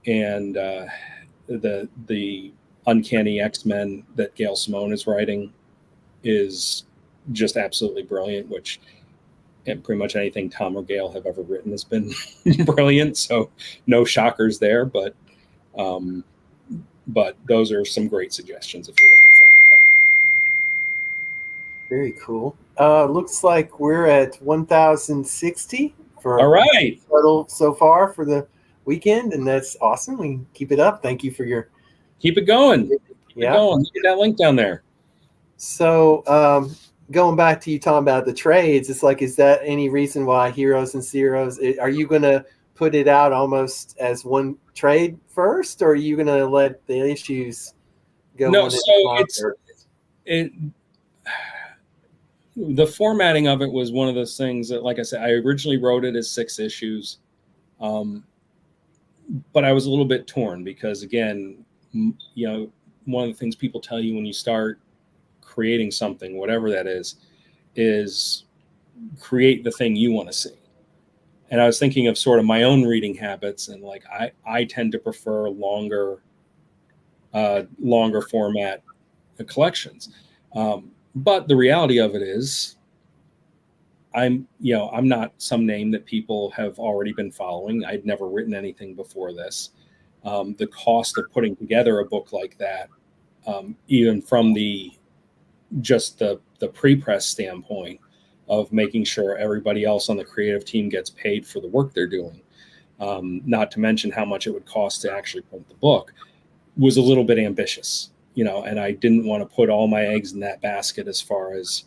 [SPEAKER 3] and the Uncanny X-Men that Gail Simone is writing is just absolutely brilliant, and pretty much anything Tom or Gail have ever written has been brilliant. So no shockers there, but those are some great suggestions if you're looking for anything.
[SPEAKER 2] Very cool. Looks like we're at 1,060 for
[SPEAKER 3] all right
[SPEAKER 2] total so far for the weekend, and that's awesome. We can keep it up. Thank you for your
[SPEAKER 3] keep it going. Keep it going. Look at that link down there.
[SPEAKER 2] So going back to you talking about the trades, it's like, is that any reason why Heroes and Zeros, are you going to put it out almost as one trade first, or are you going to let the issues go?
[SPEAKER 3] No, so the formatting of it was one of those things that, like I said, I originally wrote it as 6 issues, but I was a little bit torn because, again, one of the things people tell you when you start creating something, whatever that is create the thing you want to see. And I was thinking of sort of my own reading habits, and like I tend to prefer longer format collections. But the reality of it is I'm not some name that people have already been following. I'd never written anything before this. The cost of putting together a book like that, even from the pre-press standpoint of making sure everybody else on the creative team gets paid for the work they're doing, not to mention how much it would cost to actually print the book, was a little bit ambitious, and I didn't want to put all my eggs in that basket as far as,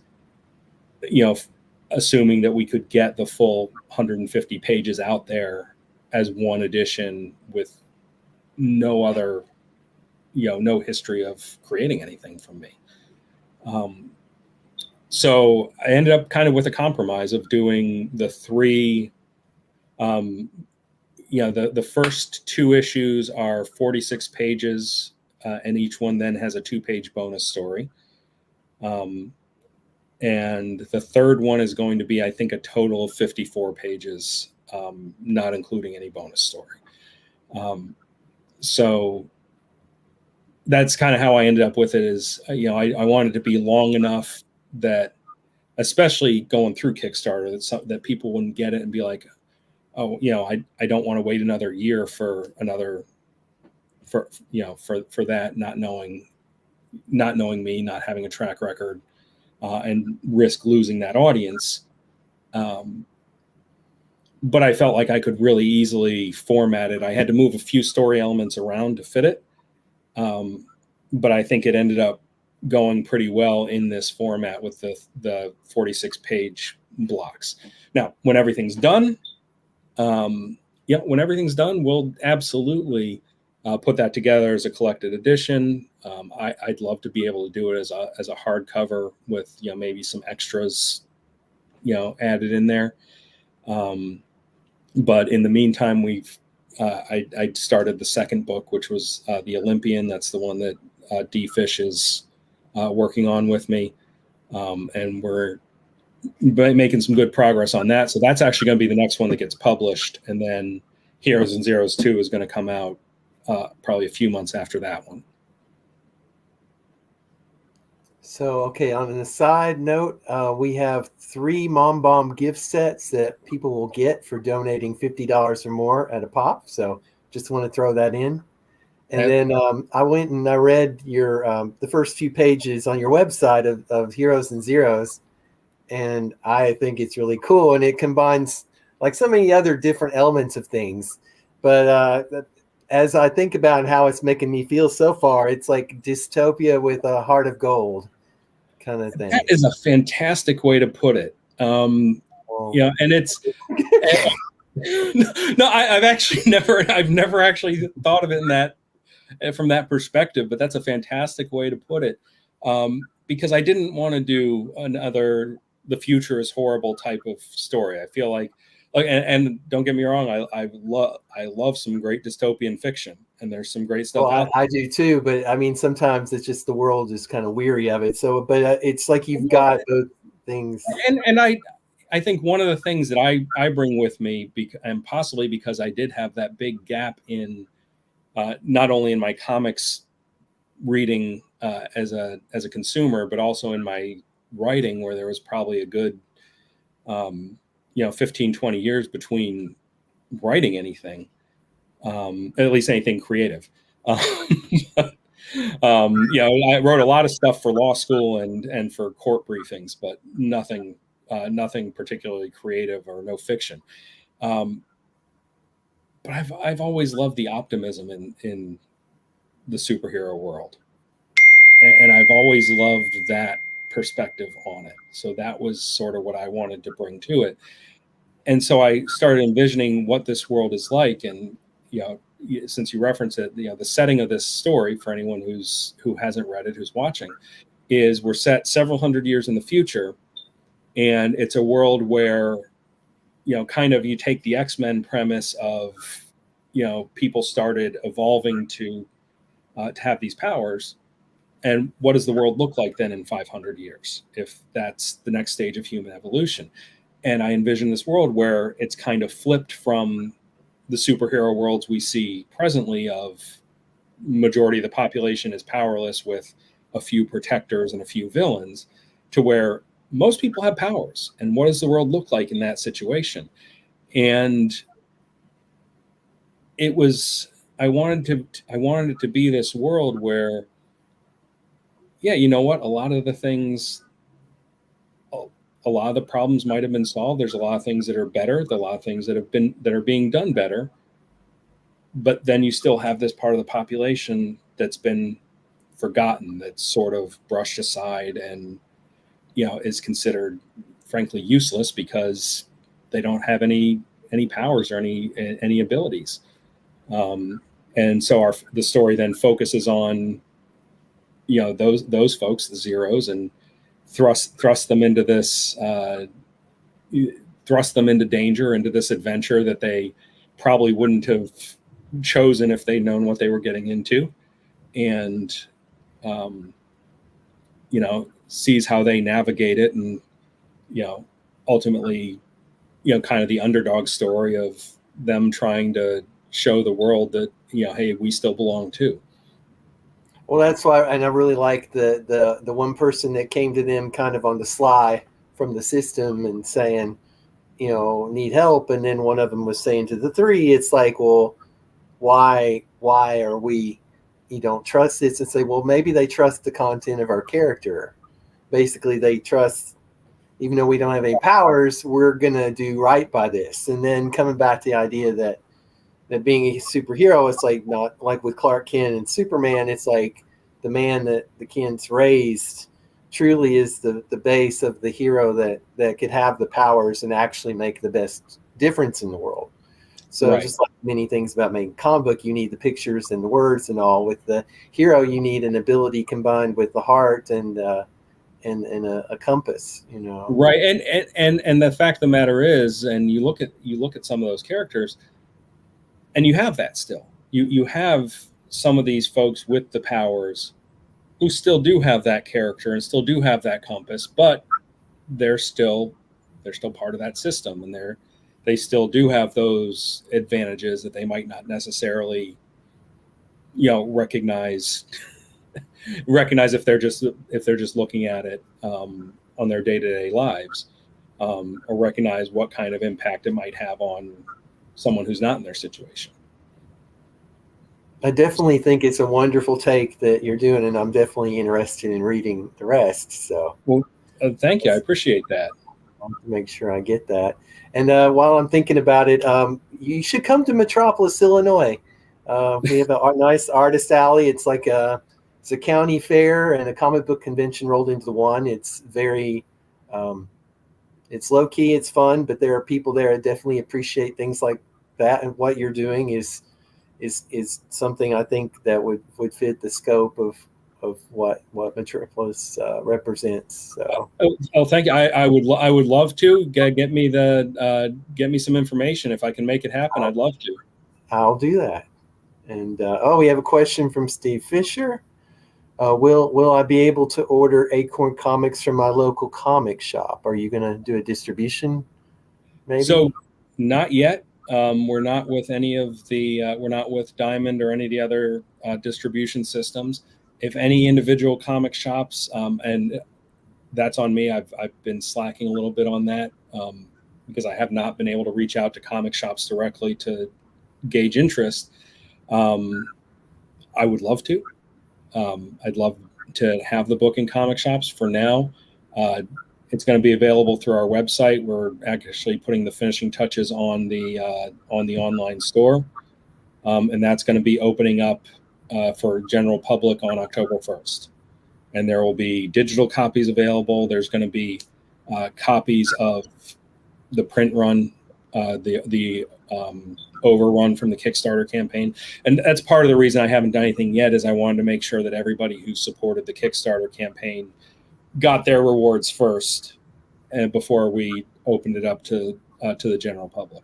[SPEAKER 3] assuming that we could get the full 150 pages out there as one edition with no other, no history of creating anything from me. So I ended up kind of with a compromise of doing the 3, the first 2 issues are 46 pages, and each one then has a 2-page bonus story. And the third one is going to be, I think, a total of 54 pages, not including any bonus story. So that's kind of how I ended up with it is, I wanted to be long enough that, especially going through Kickstarter, that people wouldn't get it and be like, oh, I don't want to wait another year for that, not knowing me, not having a track record, and risk losing that audience. But I felt like I could really easily format it. I had to move a few story elements around to fit it. But I think it ended up going pretty well in this format with the 46-page blocks. Now, when everything's done, we'll absolutely put that together as a collected edition. I'd love to be able to do it as a hardcover with maybe some extras added in there. But in the meantime, I started the second book, which was The Olympian. That's the one that D Fish is working on with me, and we're making some good progress on that. So that's actually going to be the next one that gets published, and then Heroes and Zeros 2 is going to come out probably a few months after that one.
[SPEAKER 2] So, okay, on an aside note, we have 3 MomBomb gift sets that people will get for donating $50 or more at a pop. So just want to throw that in. And then I went and I read your the first few pages on your website of Heroes and Zeros, and I think it's really cool. And it combines like so many other different elements of things. But as I think about how it's making me feel so far, it's like dystopia with a heart of gold kind of thing.
[SPEAKER 3] That is a fantastic way to put it. And it's no, I've never actually thought of it in that from that perspective, but that's a fantastic way to put it. because I didn't want to do another the future is horrible type of story. I feel like and don't get me wrong, I love some great dystopian fiction, and there's some great stuff out there.
[SPEAKER 2] I do too, but I mean, sometimes it's just the world is kind of weary of it. So, but it's like you've got both things.
[SPEAKER 3] And I think one of the things that I bring with me, and possibly because I did have that big gap in not only in my comics reading as a consumer, but also in my writing, where there was probably a good 15, 20 years between writing anything, at least anything creative. I wrote a lot of stuff for law school and for court briefings, but nothing particularly creative or no fiction. But I've always loved the optimism in the superhero world, and I've always loved that perspective on it. So that was sort of what I wanted to bring to it. And so I started envisioning what this world is like. And, since you reference it, the setting of this story, for anyone who hasn't read it, who's watching, is we're set several hundred years in the future. And it's a world where, kind of you take the X-Men premise of, people started evolving to have these powers. And what does the world look like then in 500 years, if that's the next stage of human evolution? And I envision this world where it's kind of flipped from the superhero worlds we see presently of majority of the population is powerless with a few protectors and a few villains, to where most people have powers. And what does the world look like in that situation? And I wanted it to be this world where, you know what? A lot of the problems might have been solved. There's a lot of things that are better. There's a lot of things that are being done better. But then you still have this part of the population that's been forgotten, that's sort of brushed aside, and is considered, frankly, useless because they don't have any powers or any abilities. And so the story then focuses on those folks, the Zeros, and thrust them into this, thrust them into danger, into this adventure that they probably wouldn't have chosen if they'd known what they were getting into, and sees how they navigate it, and ultimately kind of the underdog story of them trying to show the world that hey, we still belong too.
[SPEAKER 2] Well, that's why, and I really like the one person that came to them kind of on the sly from the system and saying, need help. And then one of them was saying to the three, it's like, well, why are we, you don't trust this? And say, well, maybe they trust the content of our character. Basically, they trust, even though we don't have any powers, we're going to do right by this. And then coming back to the idea that being a superhero, it's like not like with Clark Kent and Superman. It's like the man that the Kents raised truly is the base of the hero that could have the powers and actually make the best difference in the world. So right. Just like many things about making a comic book, you need the pictures and the words and all. With the hero, you need an ability combined with the heart and a compass,
[SPEAKER 3] Right. And the fact of the matter is, and you look at some of those characters, and you have that still. You have some of these folks with the powers who still do have that character and still do have that compass, but they're still part of that system, and they still do have those advantages that they might not necessarily recognize if they're just looking at it on their day-to-day lives, or recognize what kind of impact it might have on someone who's not in their situation.
[SPEAKER 2] I definitely think it's a wonderful take that you're doing, and I'm definitely interested in reading the rest. So,
[SPEAKER 3] well, thank you. I appreciate that.
[SPEAKER 2] I'll make sure I get that. And while I'm thinking about it, you should come to Metropolis, Illinois. We have a nice artist alley. It's like it's a county fair and a comic book convention rolled into one. It's very, it's low key. It's fun, but there are people there that definitely appreciate things like that. And what you're doing is something I think that would fit the scope of what Metropolis represents. So.
[SPEAKER 3] Oh, thank you. I would love to get me some information if I can make it happen. I'd love to.
[SPEAKER 2] I'll do that. And we have a question from Steve Fisher. Will I be able to order Acon Comics from my local comic shop? Are you going to do a distribution? Maybe.
[SPEAKER 3] So, not yet. We're not with any of the. We're not with Diamond or any of the other distribution systems. If any individual comic shops, and that's on me. I've been slacking a little bit on that because I have not been able to reach out to comic shops directly to gauge interest. I would love to. I'd love to have the book in comic shops. For now, it's going to be available through our website. We're actually putting the finishing touches on the online store, and that's going to be opening up for general public on October 1st. And there will be digital copies available. There's going to be copies of the print run, the overrun from the Kickstarter campaign. And that's part of the reason I haven't done anything yet, is I wanted to make sure that everybody who supported the Kickstarter campaign got their rewards first, and before we opened it up to the general public.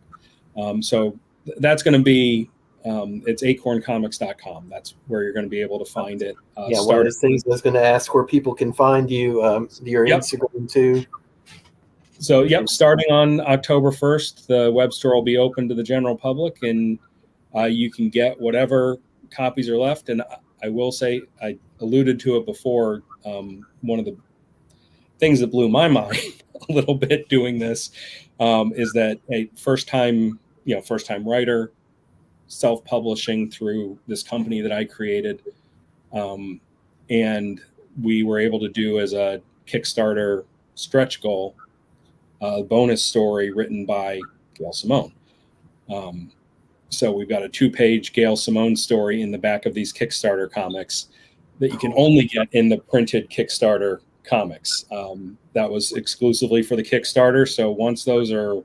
[SPEAKER 3] So that's going to be, it's acorncomics.com. That's where you're going to be able to find it.
[SPEAKER 2] One of the things I was going to ask, where people can find you, your Instagram too.
[SPEAKER 3] So, starting on October 1st, the web store will be open to the general public, and you can get whatever copies are left. And I will say, I alluded to it before, one of the things that blew my mind a little bit doing this is that a first-time writer, self-publishing through this company that I created, and we were able to do as a Kickstarter stretch goal, bonus story written by Gail Simone. So we've got a 2-page Gail Simone story in the back of these Kickstarter comics that you can only get in the printed Kickstarter comics. That was exclusively for the Kickstarter. So once those are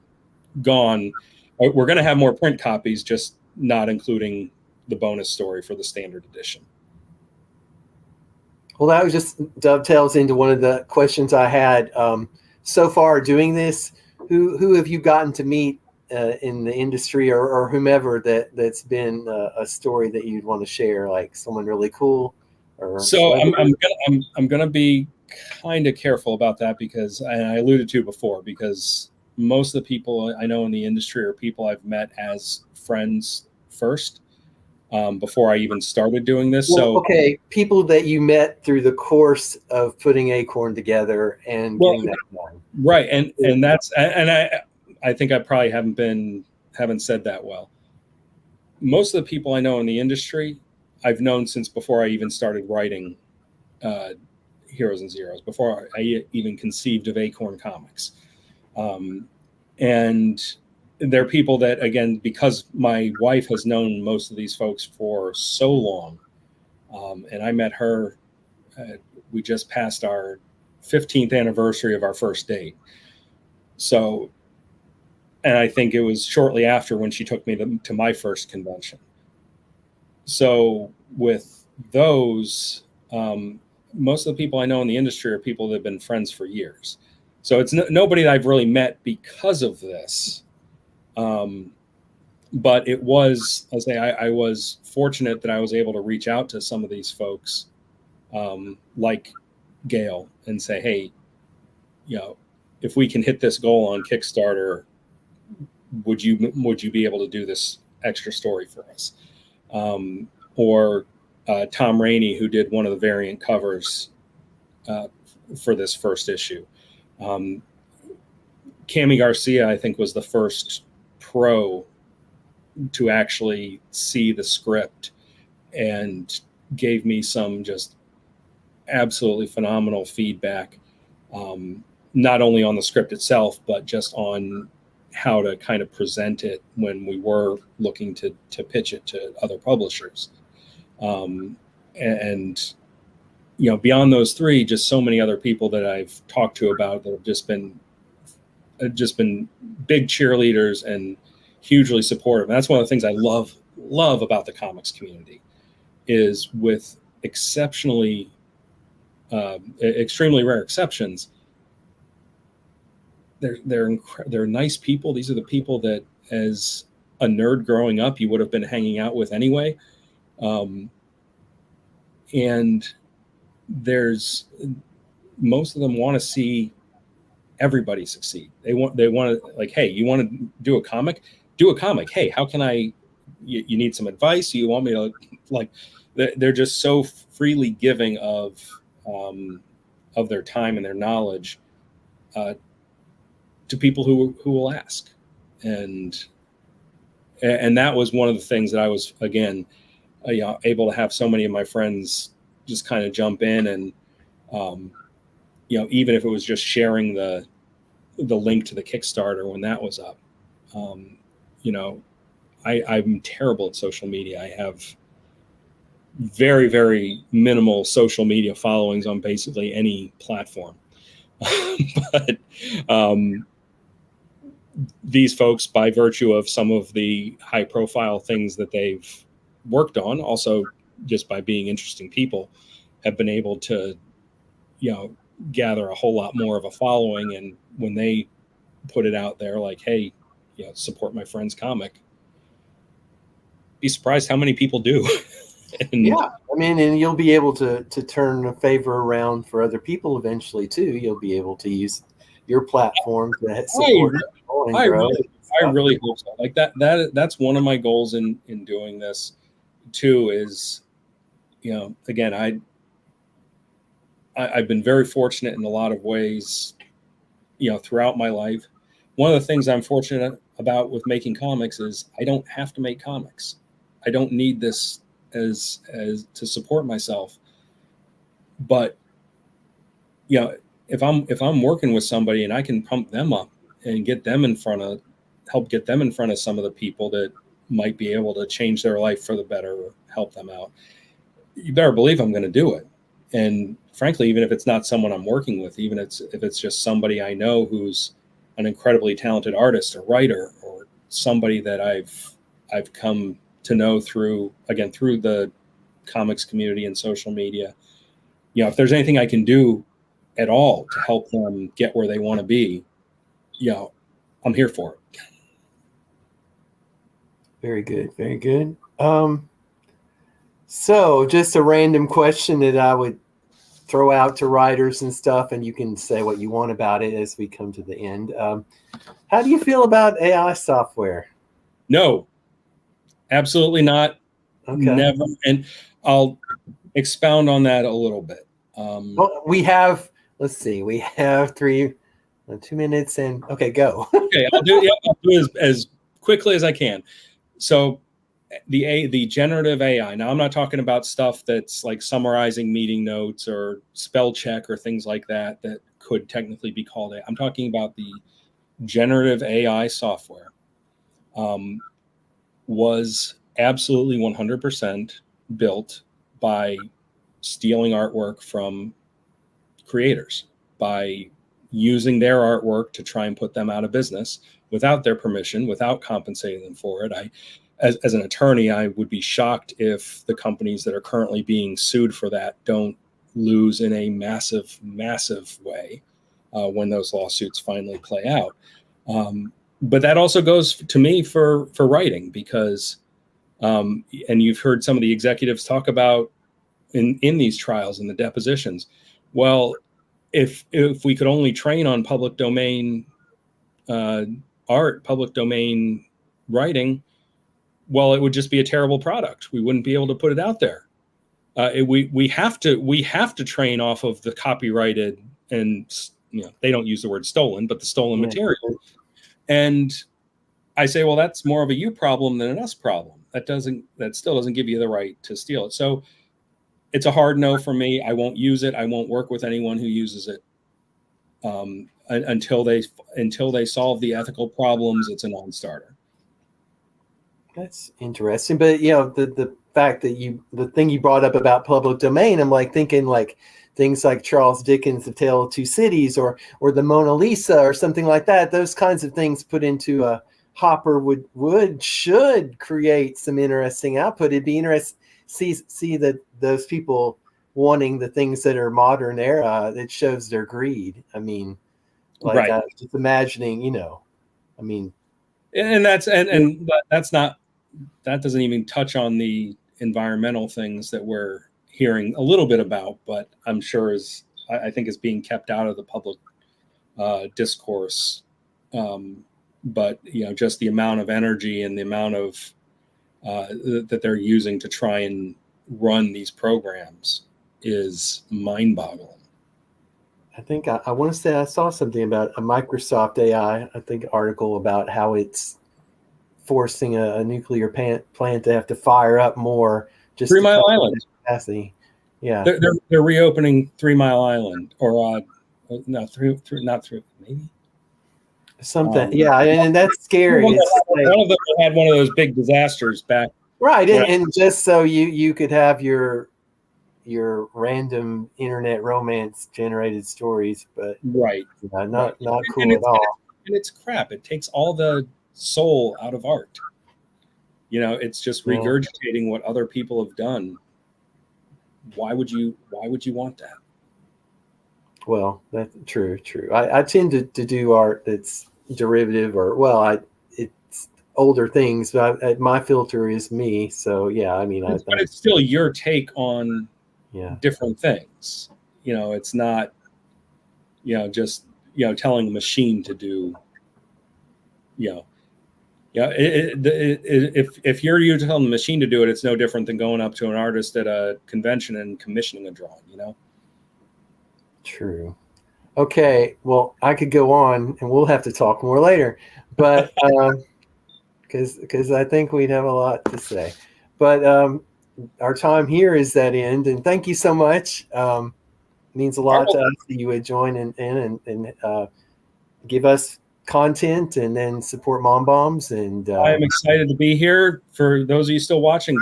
[SPEAKER 3] gone, we're going to have more print copies, just not including the bonus story for the standard edition.
[SPEAKER 2] Well, that was just dovetails into one of the questions I had. So far doing this, who have you gotten to meet in the industry or whomever that's been a story that you'd want to share, like someone really cool?
[SPEAKER 3] So I'm gonna be kind of careful about that, because, and I alluded to before, because most of the people I know in the industry are people I've met as friends first, before I even started doing this.
[SPEAKER 2] Well, okay, people that you met through the course of putting Acorn together and getting that done.
[SPEAKER 3] Right, and that's, and I think I probably haven't said that well. Most of the people I know in the industry, I've known since before I even started writing Heroes and Zeros, before I even conceived of Acon Comics. And they're people that, again, because my wife has known most of these folks for so long, and I met her, we just passed our 15th anniversary of our first date. So, and I think it was shortly after when she took me to my first convention. So with those, most of the people I know in the industry are people that have been friends for years. So it's nobody that I've really met because of this. But it was, I was fortunate that I was able to reach out to some of these folks, like Gail, and say, hey, if we can hit this goal on Kickstarter, would you be able to do this extra story for us? Or Tom Rainey, who did one of the variant covers for this first issue. Cami Garcia, I think, was the first pro to actually see the script and gave me some just absolutely phenomenal feedback, not only on the script itself, but just on how to kind of present it when we were looking to pitch it to other publishers. And beyond those three, just so many other people that I've talked to about that have just been big cheerleaders and hugely supportive. And that's one of the things I love about the comics community, is with exceptionally extremely rare exceptions, they're nice people. These are the people that, as a nerd growing up, you would have been hanging out with anyway. And most of them want to see everybody succeed. They want to, like, hey, you want to do a comic? Do a comic. Hey, how can you need some advice? You want me to, like, they're just so freely giving of their time and their knowledge to people who will ask. And that was one of the things that I was, again, able to have so many of my friends just kind of jump in and, even if it was just sharing the link to the Kickstarter when that was up. I'm terrible at social media. I have very, very minimal social media followings on basically any platform. But these folks, by virtue of some of the high profile things that they've worked on, also just by being interesting people, have been able to, gather a whole lot more of a following. And when they put it out there, like, hey, support my friend's comic, be surprised how many people do. And,
[SPEAKER 2] yeah, I mean, and you'll be able to turn a favor around for other people eventually too. You'll be able to use your platform to support people and grow.
[SPEAKER 3] I really hope so. Like that's one of my goals in doing this too, is, again, I've been very fortunate in a lot of ways, throughout my life. One of the things I'm fortunate about with making comics is I don't have to make comics. I don't need this as to support myself. But, if I'm working with somebody and I can pump them up and help get them in front of some of the people that might be able to change their life for the better or help them out, you better believe I'm going to do it. And frankly, even if it's not someone I'm working with, even if it's just somebody I know who's an incredibly talented artist or writer, or somebody that I've come to know through the comics community and social media, if there's anything I can do at all to help them get where they want to be, I'm here for it.
[SPEAKER 2] Very good. Very good. So just a random question that I would throw out to writers and stuff, and you can say what you want about it as we come to the end. How do you feel about AI software?
[SPEAKER 3] No, absolutely not.
[SPEAKER 2] Okay.
[SPEAKER 3] Never. And I'll expound on that a little bit.
[SPEAKER 2] Well, we have 2 minutes and okay, go.
[SPEAKER 3] Okay, I'll do as quickly as I can. So the generative AI, now I'm not talking about stuff that's like summarizing meeting notes or spell check or things like that could technically be called I'm talking about the generative AI software. Was absolutely 100% built by stealing artwork from creators, by using their artwork to try and put them out of business without their permission, without compensating them for it. As an attorney, I would be shocked if the companies that are currently being sued for that don't lose in a massive, massive way when those lawsuits finally play out. But that also goes to me for writing, because, and you've heard some of the executives talk about in these trials and the depositions. Well, if we could only train on public domain art, public domain writing, well, it would just be a terrible product. We wouldn't be able to put it out there. We have to train off of the copyrighted, and they don't use the word stolen, but the stolen material. And I say, well, that's more of a you problem than an us problem. That still doesn't give you the right to steal it. So it's a hard no for me. I won't use it. I won't work with anyone who uses it until they solve the ethical problems. It's a non-starter.
[SPEAKER 2] That's interesting. But the fact that the thing you brought up about public domain, I'm like thinking like things like Charles Dickens' The Tale of Two Cities or the Mona Lisa or something like that. Those kinds of things put into a hopper should create some interesting output. It'd be interesting to see that those people wanting the things that are modern era, it shows their greed. I mean, like
[SPEAKER 3] Right.
[SPEAKER 2] just imagining, you know, I mean,
[SPEAKER 3] and that's not, that doesn't even touch on the environmental things that we're hearing a little bit about, but I'm sure I think is being kept out of the public discourse. But you know, just the amount of energy and the amount of that they're using to try and run these programs is mind-boggling.
[SPEAKER 2] I think I want to say I saw something about a Microsoft AI, I think, article about how it's forcing a nuclear plant to have to fire up more just
[SPEAKER 3] 3 Mile Island
[SPEAKER 2] capacity. Yeah,
[SPEAKER 3] they're reopening 3 Mile Island, or no, not three, maybe
[SPEAKER 2] something. Yeah, and that's scary.
[SPEAKER 3] One of them had one of those big disasters back.
[SPEAKER 2] Right, and just so you could have your random internet romance generated stories, but
[SPEAKER 3] right,
[SPEAKER 2] not cool at all.
[SPEAKER 3] And it's crap. It takes all the soul out of art. You know, it's just regurgitating what other people have done. Why would you want that? Well,
[SPEAKER 2] that's true. I tend to do art that's derivative, or it's older things, but my filter is me. So yeah, I mean,
[SPEAKER 3] but it's still your take on different things. You know, it's not, you know, just, you know, telling a machine to do, you know, if you're telling the machine to do it, it's no different than going up to an artist at a convention and commissioning a drawing, you know?
[SPEAKER 2] True. Okay. Well, I could go on and we'll have to talk more later, but, because I think we'd have a lot to say, but our time here is at end, and thank you so much. It means a lot to us that you would join in and give us content and then support MomBombs. And
[SPEAKER 3] I'm excited to be here. For those of you still watching,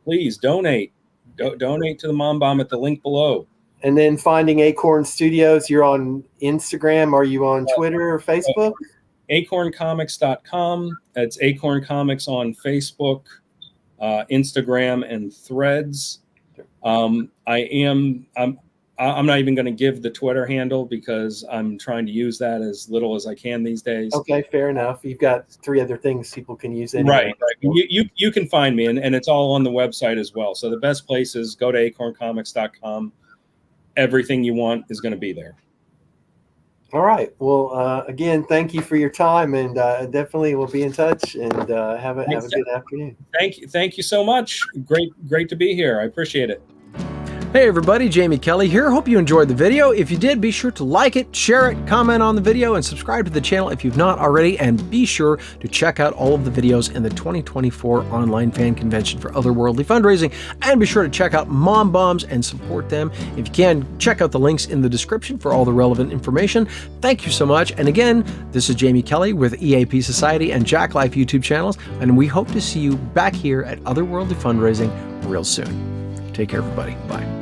[SPEAKER 3] please donate. Donate to the MomBomb at the link below.
[SPEAKER 2] And then finding Acorn Studios, you're on Instagram. Are you on Twitter or Facebook?
[SPEAKER 3] AconComics.com. It's Acon Comics on Facebook, Instagram, and Threads. I'm not even going to give the Twitter handle because I'm trying to use that as little as I can these days.
[SPEAKER 2] Okay, fair enough. You've got 3 other things people can use anyway.
[SPEAKER 3] Right. You can find me, and it's all on the website as well. So the best place is go to acorncomics.com. Everything you want is going to be there.
[SPEAKER 2] All right. Well, again, thank you for your time, and definitely we'll be in touch, and have a good afternoon.
[SPEAKER 3] Thank you so much. Great to be here. I appreciate it.
[SPEAKER 1] Hey everybody, Jamie Kelly here. Hope you enjoyed the video. If you did, be sure to like it, share it, comment on the video, and subscribe to the channel if you've not already. And be sure to check out all of the videos in the 2024 online fan convention for Otherworldly Fundraising. And be sure to check out MomBombs and support them. If you can, check out the links in the description for all the relevant information. Thank you so much. And again, this is Jamie Kelly with EAP Society and Jack Life YouTube channels. And we hope to see you back here at Otherworldly Fundraising real soon. Take care, everybody. Bye.